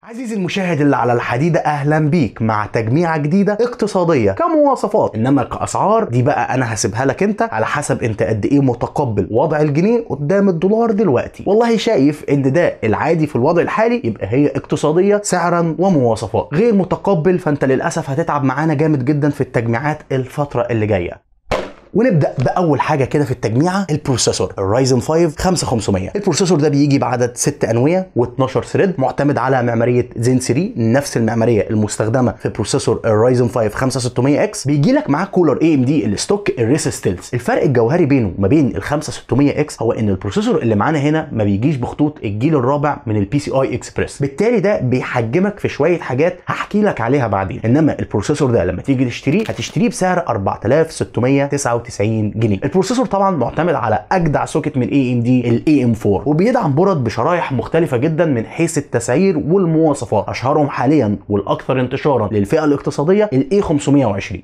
عزيزي المشاهد اللي على الحديدة، اهلا بيك مع تجميعة جديدة اقتصادية كمواصفات، انما كاسعار دي بقى انا هسيبها لك انت على حسب انت قد ايه متقبل وضع الجنيه قدام الدولار دلوقتي. والله شايف ان ده العادي في الوضع الحالي يبقى هي اقتصادية سعرا ومواصفات. غير متقبل فانت للاسف هتتعب معانا جامد جدا في التجميعات الفترة اللي جاية. ونبدا باول حاجه كده في التجميعه، البروسيسور الرايزن 5 5500. البروسيسور ده بيجي بعدد 6 انويه و12 ثريد، معتمد على معماريه زين 3، نفس المعماريه المستخدمه في بروسيسور الرايزن 5 5600 اكس. بيجي لك معاه كولر اي ام دي الستوك الريس ستيلز. الفرق الجوهري بينه وما بين ال 5600 اكس هو ان البروسيسور اللي معانا هنا ما بيجيش بخطوط الجيل الرابع من البي سي اي اكسبريس، بالتالي ده بيحجمك في شويه حاجات هحكي لك عليها بعدين. انما البروسيسور ده لما تيجي تشتريه هتشتريه بسعر 4699 جنيه. البروسيسور طبعا معتمد على اجدع سوكت من اي ام دي الاي ام 4، وبيدعم برد بشرايح مختلفه جدا من حيث التسعير والمواصفات. اشهرهم حاليا والاكثر انتشارا للفئه الاقتصاديه الاي 520.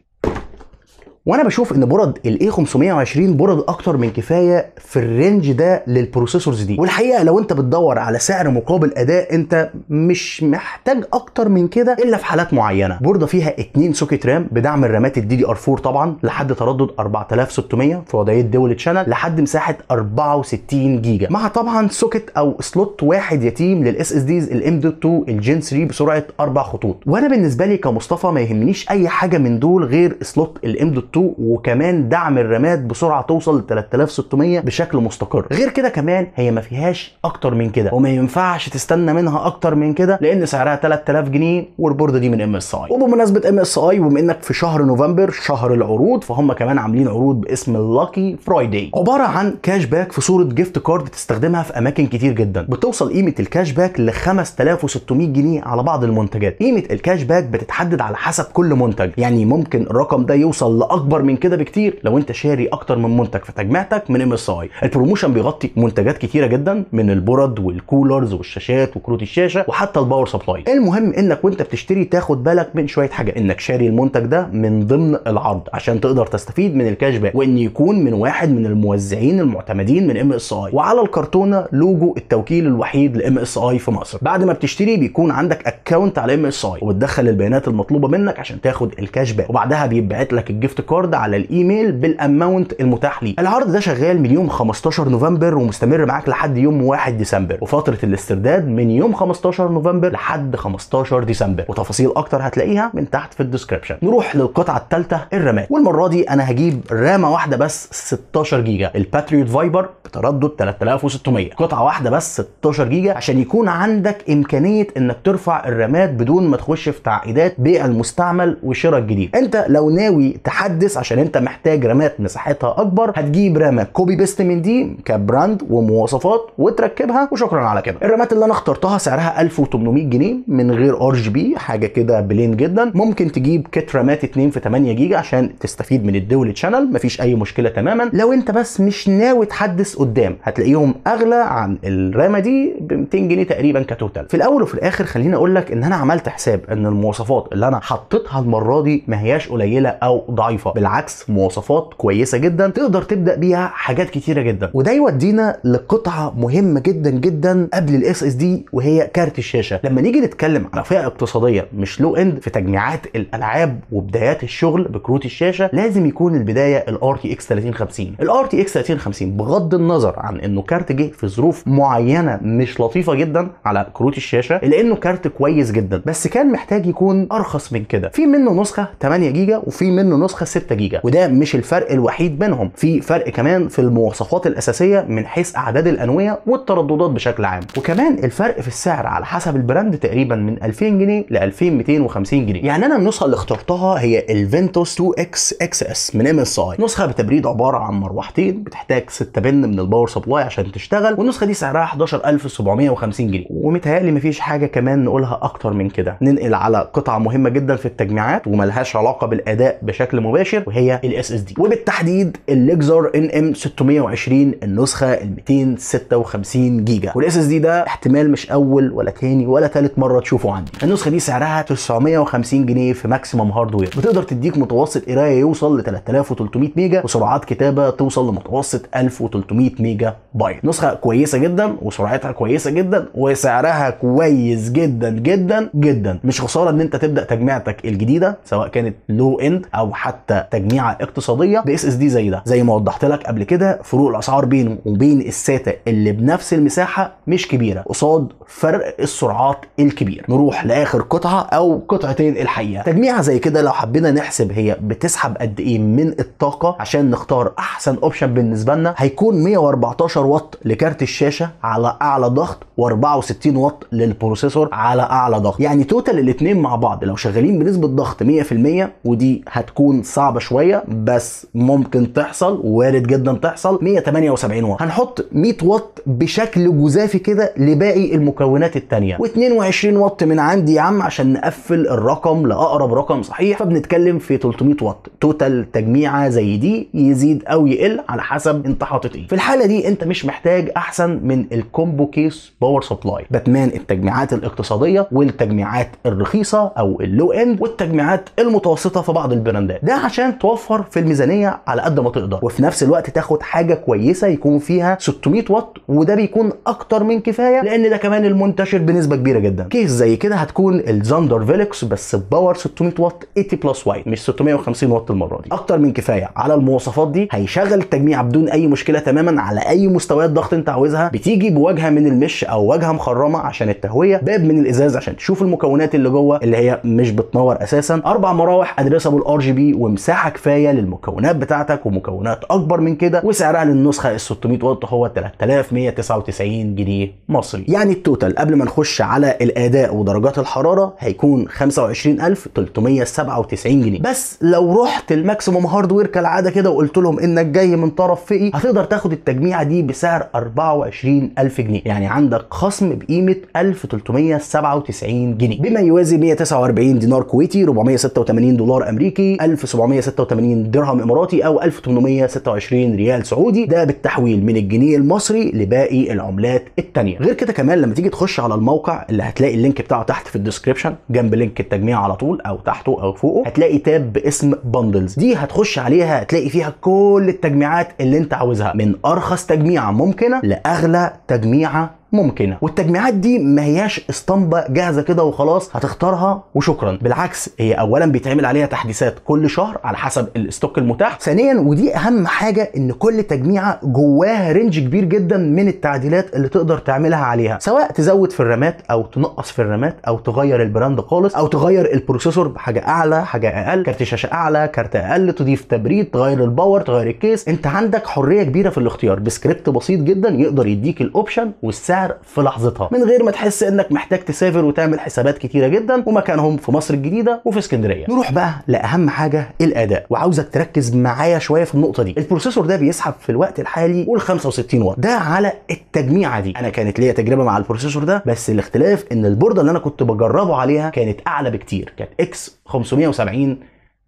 وانا بشوف ان برد الاي 520 برد اكتر من كفايه في الرينج ده للبروسيسورز دي. والحقيقه لو انت بتدور على سعر مقابل اداء انت مش محتاج اكتر من كده الا في حالات معينه. بورده فيها 2 سوكت رام بدعم الرامات الدي دي ار 4 طبعا لحد تردد 4600 في وضعيه دول تشانل لحد مساحه 64 جيجا، مع طبعا سوكت او سلوت واحد يتيم للاس اس ديز الام دوت 2 الجين 3 بسرعه 4 خطوط. وانا بالنسبه لي كمصطفى ما يهمنيش اي حاجه من دول غير سلوت الام دوت 2 وكمان دعم الرامات بسرعه توصل ل 3600 بشكل مستقر. غير كده كمان هي ما فيهاش اكتر من كده وما ينفعش تستنى منها اكتر من كده لان سعرها 3000 جنيه والبورده دي من ام اس اي. وبمناسبه ام اس اي وبما انك في شهر نوفمبر شهر العروض، فهم كمان عاملين عروض باسم اللاكي فرايداي، عباره عن كاش باك في صوره جيفت كارد تستخدمها في اماكن كتير جدا. بتوصل قيمه الكاش باك ل 5600 جنيه على بعض المنتجات. قيمه الكاش باك بتتحدد على حسب كل منتج، يعني ممكن الرقم ده يوصل لاكبر من كده بكتير لو انت شاري اكتر من منتج في تجميعتك من ام اس اي. البروموشن بيغطي منتجات كتيره جدا من البرد والكولرز والشاشات وكروت الشاشه وحتى الباور سبلاي. المهم انك وانت بتشتري تاخد بالك من شويه حاجه، انك شاري المنتج ده من ضمن العرض عشان تقدر تستفيد من الكاش باك، وان يكون من واحد من الموزعين المعتمدين من ام اس اي، وعلى الكرتونه لوجو التوكيل الوحيد لام اس اي في مصر. بعد ما بتشتري بيكون عندك اكونت على ام اس اي وبتدخل البيانات المطلوبه منك عشان تاخد الكاش باك، وبعدها بيتبعت لك الجيفت كارد على الايميل بالاماونت المتاح ليك. العرض ده شغال من يوم 15 نوفمبر ومستمر معاك لحد يوم 1 ديسمبر، وفتره الاسترداد من يوم 15 نوفمبر لحد 15 ديسمبر، وتفاصيل اكتر هتلاقيها من تحت في الديسكربشن. نروح للقطعه الثالثه، الرامات. والمره دي انا هجيب رامه واحده بس 16 جيجا، الباتريوت فايبر بتردد 3600، قطعه واحده بس 16 جيجا عشان يكون عندك امكانيه انك ترفع الرامات بدون ما تخش في تعقيدات بيع المستعمل وشراء الجديد. انت لو ناوي تحدث عشان انت محتاج رامات مساحتها اكبر هتجيب رامه كوبي بيست من دي كبراند ومواصفات وتركبها وشكرا على كده. الرامات اللي انا اخترتها سعرها 1800 جنيه من غير ار جي بي، حاجه كده بلين جدا. ممكن تجيب كيت رامات 2 في 8 جيجا عشان تستفيد من الدول تشانل، مفيش اي مشكله تماما. لو انت بس مش ناوي تحدث قدام هتلاقيهم اغلى عن الرامه دي ب 200 جنيه تقريبا كتوتال. في الاول وفي الاخر خليني اقول لك ان انا عملت حساب ان المواصفات اللي انا حطيتها المره دي ما هياش قليله او ضعيفه، بالعكس مواصفات كويسه جدا تقدر تبدا بيها حاجات كتيره جدا. وده يودينا لقطعه مهمه جدا جدا قبل الاس اس دي وهي كارت الشاشه. لما نيجي نتكلم على فئه اقتصاديه مش لو اند في تجميعات الالعاب وبدايات الشغل بكروت الشاشه، لازم يكون البدايه الار تي اكس 3050. الار تي اكس 3050 بغض النظر عن انه كارت جه في ظروف معينه مش لطيفه جدا على كروت الشاشه، الا انه كارت كويس جدا بس كان محتاج يكون ارخص من كده. في منه نسخه 8 جيجا وفي منه نسخه 6 جيجا، وده مش الفرق الوحيد بينهم، في فرق كمان في المواصفات الاساسيه من حيث اعداد الانويه والترددات بشكل عام، وكمان الفرق في السعر على حسب البراند تقريبا من 2000 جنيه ل 2250 جنيه. يعني انا النسخه اللي اخترتها هي الفينتوس 2 اكس اكس اس من ام اس اي، نسخه بتبريد عباره عن مروحتين بتحتاج 6 بن من الباور سبلاي عشان تشتغل، والنسخه دي سعرها 11750 جنيه. ومتهيألي مفيش حاجه كمان نقولها اكتر من كده. ننقل على قطعه مهمه جدا في التجميعات وملهاش علاقه بالاداء بشكل مباشر، منتشر وهي الاس اس دي، وبالتحديد الليكزر ان ام 620 النسخه ال 256 جيجا. والاس اس دي ده احتمال مش اول ولا تاني ولا تالت مره تشوفه عندي. النسخه دي سعرها 950 جنيه في ماكسيمم هاردوير، بتقدر تديك متوسط قرايه يوصل ل 3300 ميجا وسرعات كتابه توصل لمتوسط 1300 ميجا بايت. نسخه كويسه جدا وسرعتها كويسه جدا وسعرها كويس جدا جدا جدا. مش خساره ان انت تبدا تجميعتك الجديده سواء كانت لو اند او حتى تجميعه اقتصاديه باس اس دي زي ده. زي ما وضحت لك قبل كده، فروق الاسعار بينه وبين الساتا اللي بنفس المساحه مش كبيره قصاد فرق السرعات الكبير. نروح لاخر قطعه او قطعتين الحقيقه. تجميعه زي كده لو حبينا نحسب هي بتسحب قد ايه من الطاقه عشان نختار احسن اوبشن بالنسبه لنا، هيكون 114 واط لكارت الشاشه على اعلى ضغط و64 واط للبروسيسور على اعلى ضغط. يعني توتال الاثنين مع بعض لو شغالين بنسبه ضغط 100%، ودي هتكون صعبه شويه بس ممكن تحصل، وارد جدا تحصل، 178 واط. هنحط 100 واط بشكل جزافي كده لباقي المكونات الثانيه، و22 واط من عندي يا عم عشان نقفل الرقم لاقرب رقم صحيح، فبنتكلم في 300 واط. توتال تجميعه زي دي يزيد او يقل على حسب انت حاطط ايه. في الحاله دي انت مش محتاج احسن من الكومبو كيس باور سبلاي باتمان التجميعات الاقتصاديه والتجميعات الرخيصه او اللو اند والتجميعات المتوسطه في بعض البراندات. ده عشان توفر في الميزانيه على قد ما تقدر، وفي نفس الوقت تاخد حاجه كويسه يكون فيها 600 واط، وده بيكون اكتر من كفايه لان ده كمان المنتشر بنسبه كبيره جدا. كيس زي كده هتكون الزاندر فيلكس بس بباور 600 واط 80 بلس وايت، مش 650 واط المره دي. اكتر من كفايه على المواصفات دي، هيشغل التجميع بدون اي مشكله تماما على اي مستويات ضغط انت عاوزها. بتيجي بواجهه من المش او واجهه مخرمه عشان التهويه، باب من الازاز عشان تشوف المكونات اللي جوه اللي هي مش بتنور اساسا، 4 مراوح ادريسبل ار جي بي ومساحه كفايه للمكونات بتاعتك ومكونات اكبر من كده، وسعرها للنسخه ال 600 واط هو 3199 جنيه مصري. يعني التوتال قبل ما نخش على الاداء ودرجات الحراره هيكون 25397 جنيه. بس لو رحت الماكسيموم هاردوير كالعاده كده وقلت لهم انك جاي من طرف فئي، هتقدر تاخد التجميعه دي بسعر 24000 جنيه، يعني عندك خصم بقيمه 1397 جنيه بما يوازي 149 دينار كويتي، 486 دولار امريكي، 1786 درهم اماراتي او 1826 ريال سعودي، ده بالتحويل من الجنيه المصري لباقي العملات التانية. غير كده كمان لما تيجي تخش على الموقع اللي هتلاقي اللينك بتاعه تحت في الديسكريبشن جنب لينك التجميع على طول او تحته او فوقه، هتلاقي تاب باسم باندلز. دي هتخش عليها هتلاقي فيها كل التجميعات اللي انت عاوزها، من ارخص تجميعه ممكنه لاغلى تجميعه ممكنه. والتجميعات دي ما هياش اسطمبه جاهزه كده وخلاص هتختارها وشكرا، بالعكس هي اولا بيتعمل عليها تحديثات كل شهر على حسب الاستوك المتاح، ثانيا ودي اهم حاجه ان كل تجميعه جواها رينج كبير جدا من التعديلات اللي تقدر تعملها عليها، سواء تزود في الرامات او تنقص في الرامات او تغير البراند خالص او تغير البروسيسور بحاجه اعلى حاجه اقل، كارت شاشه اعلى كارت اقل، تضيف تبريد، تغير الباور، تغير الكيس. انت عندك حريه كبيره في الاختيار بسكريبت بسيط جدا يقدر يديك الاوبشن والسعر في لحظتها من غير ما تحس انك محتاج تسافر وتعمل حسابات كتيره جدا، ومكانهم في مصر الجديده وفي اسكندريه. نروح بقى لاهم حاجه الاداء، وعاوزك تركز معايا شويه في النقطه دي. البروسيسور ده بيسحب في الوقت الحالي قول 65 واط، ده على التجميعه دي. انا كانت ليا تجربه مع البروسيسور ده، بس الاختلاف ان البورده اللي انا كنت بجربه عليها كانت اعلى بكتير، كانت اكس 570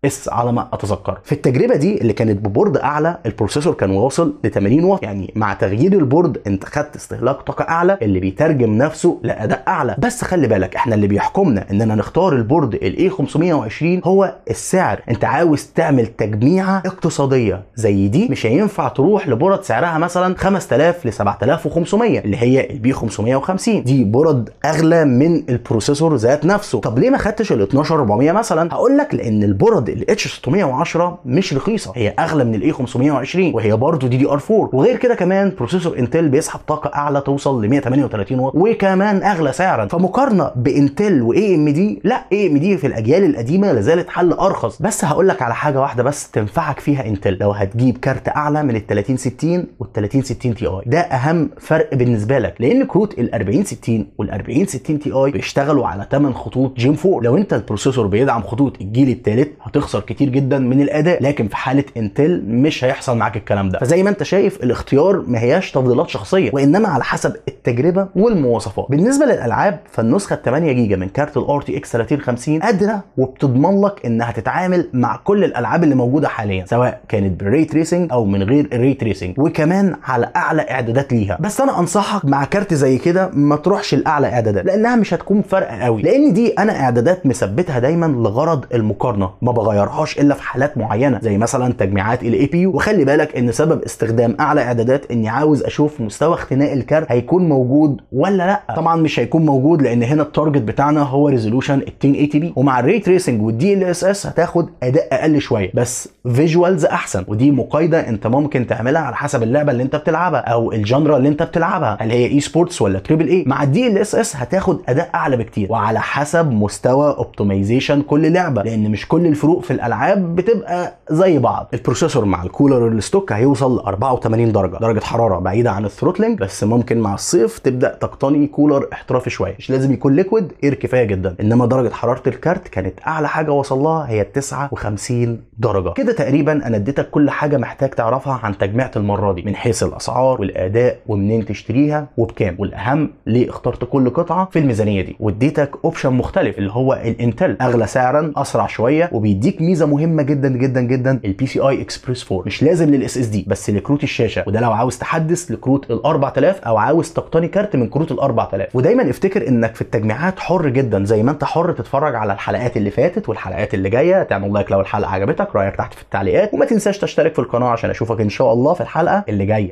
اس على ما اتذكر. في التجربه دي اللي كانت ببورد اعلى البروسيسور كان واصل ل 80 واط، يعني مع تغيير البورد انت خدت استهلاك طاقه اعلى اللي بيترجم نفسه لاداء اعلى. بس خلي بالك احنا اللي بيحكمنا اننا نختار البورد الاي 520 هو السعر. انت عاوز تعمل تجميعه اقتصاديه زي دي مش هينفع تروح لبورد سعرها مثلا 5000 ل 7500 اللي هي البي 550، دي بورد اغلى من البروسيسور ذات نفسه. طب ليه ما خدتش ال 12400 مثلا؟ هقول لك لان البورد ال H610 مش رخيصه، هي اغلى من الاي 520 وهي برضه DDR4، وغير كده كمان بروسيسور انتل بيسحب طاقه اعلى توصل ل 138 واط وكمان اغلى سعرا. فمقارنه بانتل واي ام دي، لا اي ام دي في الاجيال القديمه لازالت حل ارخص. بس هقول لك على حاجه واحده بس تنفعك فيها انتل، لو هتجيب كارت اعلى من ال 3060 وال 3060 تي اي، ده اهم فرق بالنسبه لك، لان كروت ال 4060 وال 4060 تي اي بيشتغلوا على 8 خطوط جيم 4. لو انت البروسيسور بيدعم خطوط الجيل الثالث هتخسر كتير جدا من الاداء، لكن في حاله انتل مش هيحصل معاك الكلام ده. فزي ما انت شايف الاختيار ما هياش تفضيلات شخصيه، وانما على حسب التجربه والمواصفات. بالنسبه للالعاب فالنسخه 8 جيجا من كارت الار تي اكس 3050 قادره وبتضمن لك انها تتعامل مع كل الالعاب اللي موجوده حاليا، سواء كانت بالري تريسنج او من غير الري تريسنج، وكمان على اعلى اعدادات ليها. بس انا انصحك مع كارت زي كده ما تروحش لاعلى اعدادات، لانها مش هتكون فرق قوي، لان دي انا اعدادات مثبتها دايما لغرض المقارنه، ما بغيرهاش الا في حالات معينه زي مثلا تجميعات الاي بي يو. وخلي بالك ان سبب استخدام اعلى اعدادات اني عاوز اشوف مستوى اختناق الكارت هيكون موجود ولا لا. طبعا مش هيكون موجود لان هنا التارجت بتاعنا هو ريزولوشن 1080 بي، ومع الري تريسنج والدي ال اس اس هتاخد اداء اقل شويه بس فيجوالز احسن. ودي مقايضه انت ممكن تعملها على حسب اللعبه اللي انت بتلعبها او الجانرا اللي انت بتلعبها، هل هي اي سبورتس ولا تريبل اي. مع الدي ال اس اس هتاخد اداء اعلى بكتير، وعلى حسب مستوى اوبتمايزيشن كل لعبه، لان مش كل الفروق في الالعاب بتبقى زي بعض. البروسيسور مع الكولر الستوك هيوصل ل 84 درجه حراره بعيده عن الثروتلينج، بس ممكن مع الصيف تبدا تقتني كولر احترافي شويه، مش لازم يكون ليكويد، اير كفايه جدا. انما درجه حراره الكارت كانت اعلى حاجه وصل لها هي 59 درجه. كده تقريبا انا اديتك كل حاجه محتاج تعرفها عن تجميعة المره دي، من حيث الاسعار والاداء ومنين تشتريها وبكام، والاهم ليه اخترت كل قطعه في الميزانيه دي. واديتك اوبشن مختلف اللي هو الانتل، اغلى سعرا اسرع شويه، وبيديك ميزه مهمه جدا جدا جدا، البي سي اي اكسبريس 4 مش لازم للاس اس دي بس لكروت الشاشه، وده لو عاوز تحدث لكروت ال 4000 او عاوز تقتني كارت من كروت ال 4000. ودايما افتكر انك في التجميعات حر جدا، زي ما انت حر تتفرج على الحلقات اللي فاتت والحلقات اللي جايه، تعمل لايك لو الحلقه عجبتك، رايك تحت في التعليقات، وما تنساش تشترك في القناه عشان اشوفك ان شاء الله في الحلقه اللي جايه.